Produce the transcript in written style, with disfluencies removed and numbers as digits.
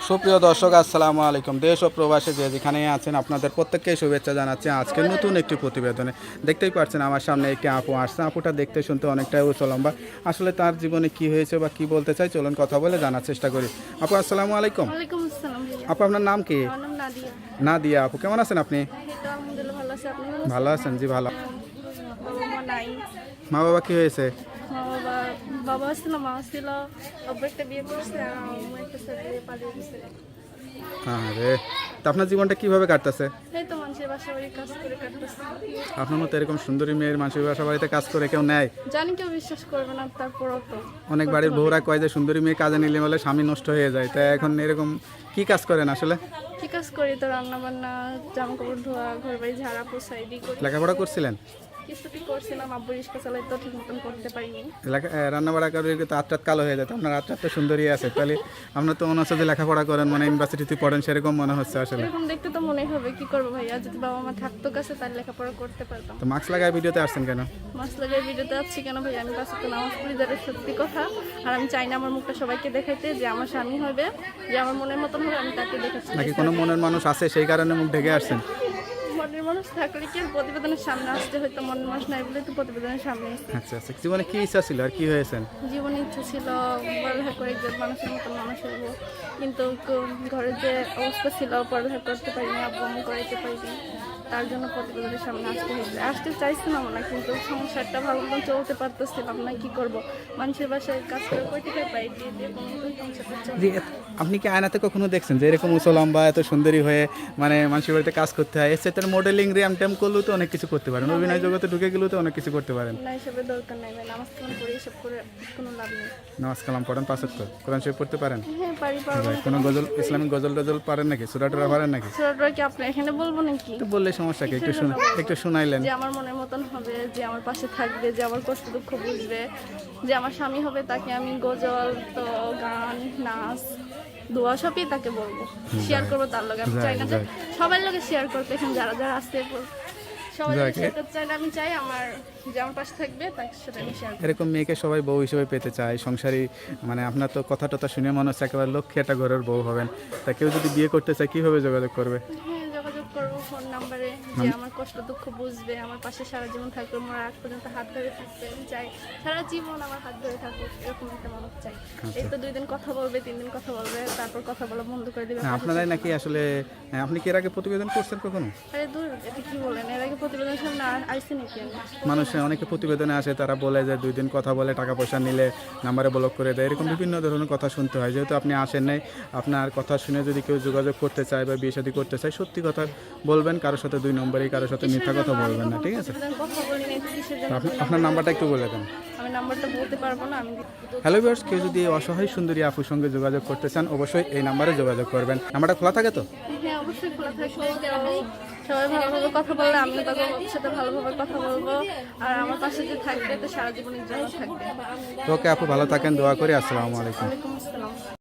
সুপ্রিয় দর্শক আসসালামু আলাইকুম। দেশ ও প্রবাসে যে যেখানে আছেন আপনাদের প্রত্যেককে শুভেচ্ছা জানাচ্ছি আজকে নতুন একটি প্রতিবেদনে। দেখতেই পাচ্ছেন আমার সামনে একটি আপু আসছে। আপুটা দেখতে শুনতে অনেকটাই উচ্চলম্বা। আসলে তার জীবনে কি হয়েছে বা কি বলতে চাই চলুন কথা বলে জানার চেষ্টা করি। আপু আসসালামু আলাইকুম। ওয়ালাইকুম আসসালাম ভাইয়া। আপু আপনার নাম কি? আমার নাম নাদিয়া। নাদিয়া। আপু কেমন আছেন আপনি? এই তো আলহামদুলিল্লাহ ভালো আছি। আপনি ভালো আছেন? ভালো আছেন? জি ভালো। বাবা মা নাই। মা বাবা কি হয়েছে? বাবা ছিল, মা ছিল, আব্বু একটা বিয়ে করছে আর আম্মু একটা ছেলে পালিয়ে গেছে। হ্যাঁ রে, তা আপনার জীবনটা কিভাবে কাটতেছে? এই তো মানুষের বাসা বাড়ি কাজ করে কাটতেছে। আপনার মতো এরকম সুন্দরী মেয়ের মানুষের বাসা বাড়িতে কাজ করে কেউ নেয়? জানি কেউ বিশ্বাস করবে না, তারপরও তো অনেক বাড়ির বউরা কয় যে সুন্দরী মেয়ে কাজে নিলে বলে স্বামী নষ্ট হয়ে যায়। তাই এখন এরকম কি কাজ করেন আসলে? কি কাজ করি তো রান্না বান্না, জামা কাপড় ধোয়া, ঘর বাড়ি ঝাড়া পোছা এডি করি। লেখাপড়া করছিলেন? কিছুটি করছিলাম, আব্বু রিক্সা চালাই তো ঠিক মতন করতে পারিনি। রান্না বাড়া করে তো আটটাত কালো হয়ে যেত, আপনার আটটাত তো সুন্দরী আছে। তাহলে আপনার তো মনে হচ্ছে যে লেখাপড়া করেন, মানে ইউনিভার্সিটিতে পড়েন সেরকম মনে হচ্ছে আসলে। এরকম দেখতে তো মনে হবে, কি করবো ভাইয়া, যদি বাবা মা থাকতো কাছে তাহলে লেখাপড়া করতে পারতাম। তো মাস্ক লাগায় ভিডিওতে আসছেন কেন? মাস লাগাই ভিডিওতে আছি কেন ভাই, আমি পাশে তো নামাজ পড়ি, যারা সত্যি কথা। আর আমি চাই না আমার মুখটা সবাইকে দেখাইতে যে আমার স্বামী হবে, যে আমার মনের মতন হবে আমি তাকে দেখাচ্ছি। নাকি কোনো মনের মানুষ আছে সেই কারণে মুখ ঢেকে আসছেন? মনের মানুষ থাকলে কি আর প্রতিবেদনের সামনে আসতে হয়তো, মনের মানুষ নাই বলে তো প্রতিবেদনের সামনে আসতে। আচ্ছা আচ্ছা, জীবনে কি ইচ্ছা ছিল আর কি হয়েছেন? জীবনে ইচ্ছে ছিল পড়ালেখা করে একজন মানুষের মতন মানুষ হইব, কিন্তু ঘরের যে অবস্থা ছিল পড়ালেখা করতে পারিনি, আব্বু আম্মু করাইতে পারিনি, তার জন্য প্রতিবেদনের সামনে আসতে হয়েছে। আসতে চাইছিলাম না, কিন্তু সংসারটা ভালো মতন চলতে পারতেছিলাম না, কি করব। মানুষের বাসায় কাজ করে কই টাকা পাই, দিয়ে দিয়ে কোনো মতন সংসারটা চলে। জি, আপনি কি আয়নাতে কখনো দেখছেন যে এরকম উঁচু লম্বা এত সুন্দরী হয়ে মানে মানুষের বাড়িতে কাজ করতে হয়? এর সাথে মডেলিং র্যাম ট্যাম করলেও তো অনেক কিছু করতে পারেন, অভিনয় জগতে ঢুকে গেলেও তো অনেক কিছু করতে পারেন। না, এসবের দরকার নাই ভাই, নামাজ কালাম পড়ে এসব করে কোনো লাভ নেই। নামাজ কালাম পড়েন, পাঁচ ওয়াক্ত কোরআন শরীফ পড়তে পারেন? হ্যাঁ পারি, পারবো না। কোনো গজল, ইসলামিক গজল টজল পারেন নাকি? সূরা টুরা পারেন নাকি? ছোটরা কি আপনি এখানে বলবো নাকি? তো বললে সমস্যা কি, একটু শুনাইলেন। যে আমার মনের মতন হবে, যে আমার পাশে থাকবে, যে আমার কষ্ট দুঃখ বুঝবে, যে আমার স্বামী হবে, তাকে আমি গজল তো গান নাচ দোয়া সবই তাকে বলবো, শেয়ার করবো তার লগে। আমি চাই না যে সবার লগে শেয়ার করতে, এখানে যারা যারা আসছে সবাই শেয়ার করতে চাই না। আমি চাই আমার যে আমার পাশে থাকবে তার সাথে আমি শেয়ার করবো। এরকম মেয়েকে সবাই বউ হিসেবে পেতে চায়, সংসারী। মানে আপনার তো কথা টথা শুনে মনে হচ্ছে একেবারে লক্ষ্যে একটা ঘরের বউ হবেন। তা কেউ যদি বিয়ে করতে চায় কিভাবে যোগাযোগ করবে? হ্যাঁ যোগাযোগ করবো ফোন নাম্বারে, যে আমার কষ্ট দুঃখ বুঝবে, আমার পাশে সারা জীবন থাকবে, আমার আগ পর্যন্ত হাত ধরে থাকবে। আমি চাই সারা জীবন আমার হাত ধরে থাকুক, এরকম একটা মানুষ চাই। এই তো 2 দিন কথা বলবে, 3 দিন কথা বলবে, তারপর কথা বলা বন্ধ করে দেবে। আপনারাই নাকি আসলে, আপনি কি এর আগে প্রতিবেদন করছেন কখনো? আরে দূর, এটা কি বলেন, এর আগে প্রতিবেদনের সামনে আইসি নাকি আমি? মানুষ অনেকে প্রতিবেদনে আসে, তারা বলে যে 2 দিন কথা বলে টাকা পয়সা নিলে নাম্বারে ব্লক করে দেয়, এরকম বিভিন্ন ধরনের কথা শুনতে হয়। যেহেতু আপনি আসেন নাই, আপনার কথা শুনে যদি কেউ যোগাযোগ করতে চায় বা বিয়ে শাদী করতে চায়, সত্যি কথা বলবেন, কারোর সাথে 2 নম্বরই, কারোর সাথে মিথ্যা কথা বলবেন না, ঠিক আছে? কথা বলি না, তো কিসের জন্য? আপনার নাম্বারটা একটু বলে দেন। আমি নাম্বারটা বলতে পারবো না। আমি হ্যালো ভিউয়ার্স, কেউ যদি এই অসহায় সুন্দরী আপুর সঙ্গে যোগাযোগ করতে চান অবশ্যই এই নাম্বারে যোগাযোগ করবেন। নাম্বারটা খোলা থাকে তো? হ্যাঁ অবশ্যই খোলা থাকবে। সবাই ভালোভাবে কথা বললে আমিও তাদের সাথে ভালোভাবে কথা বলবো, আর আমার পাশে যে থাকবে তো সারা জীবনের জন্য থাকবে। ওকে আপু, ভালো থাকেন, দোয়া করি। আসসালামু আলাইকুম। ওয়ালাইকুম আসসালাম।